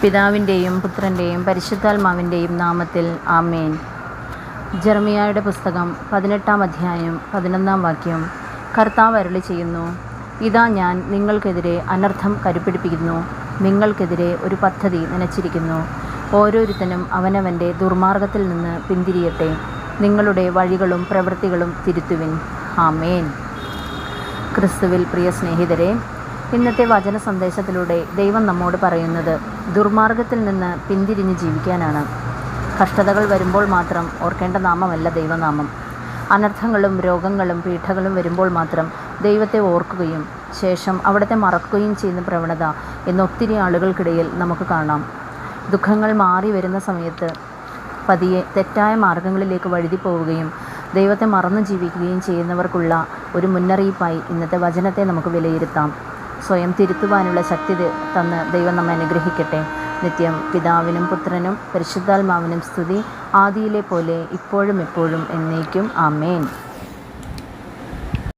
പിതാവിൻ്റെയും പുത്രൻ്റെയും പരിശുദ്ധാത്മാവിൻ്റെയും നാമത്തിൽ ആമേൻ. ജെറമിയായുടെ പുസ്തകം 18-ാം അധ്യായം 11-ാം വാക്യം. കർത്താവ് അരുളി ചെയ്യുന്നു, ഇതാ ഞാൻ നിങ്ങൾക്കെതിരെ അനർത്ഥം കരുപിടിപ്പിക്കുന്നു, നിങ്ങൾക്കെതിരെ ഒരു പദ്ധതി നനച്ചിരിക്കുന്നു. ഓരോരുത്തനും അവനവൻ്റെ ദുർമാർഗത്തിൽ നിന്ന് പിന്തിരിയട്ടെ, നിങ്ങളുടെ വഴികളും പ്രവൃത്തികളും തിരുത്തുവിൻ. ആമേൻ. ക്രിസ്തുവിൽ പ്രിയ സ്നേഹിതരെ, ഇന്നത്തെ വചന സന്ദേശത്തിലൂടെ ദൈവം നമ്മോട് പറയുന്നത് ദുർമാർഗത്തിൽ നിന്ന് പിന്തിരിഞ്ഞ് ജീവിക്കാനാണ്. കഷ്ടതകൾ വരുമ്പോൾ മാത്രം ഓർക്കേണ്ട നാമമല്ല ദൈവനാമം. അനർത്ഥങ്ങളും രോഗങ്ങളും പീഡകളും വരുമ്പോൾ മാത്രം ദൈവത്തെ ഓർക്കുകയും ശേഷം അവിടുത്തെ മറക്കുകയും ചെയ്യുന്ന പ്രവണത ഇന്ന് ഒത്തിരി ആളുകൾക്കിടയിൽ നമുക്ക് കാണാം. ദുഃഖങ്ങൾ മാറി വരുന്ന സമയത്ത് പതിയെ തെറ്റായ മാർഗങ്ങളിലേക്ക് വഴുതി പോവുകയും ദൈവത്തെ മറന്നു ജീവിക്കുകയും ചെയ്യുന്നവർക്കുള്ള ഒരു മുന്നറിയിപ്പായി ഇന്നത്തെ വചനത്തെ നമുക്ക് വിലയിരുത്താം. സ്വയം തിരുത്തുവാനുള്ള ശക്തി തന്ന് ദൈവം നമ്മെ അനുഗ്രഹിക്കട്ടെ. നിത്യം പിതാവിനും പുത്രനും പരിശുദ്ധാത്മാവിനും സ്തുതി, ആദിയിലെ പോലെ ഇപ്പോഴും എപ്പോഴും എന്നേക്കും. ആമേൻ.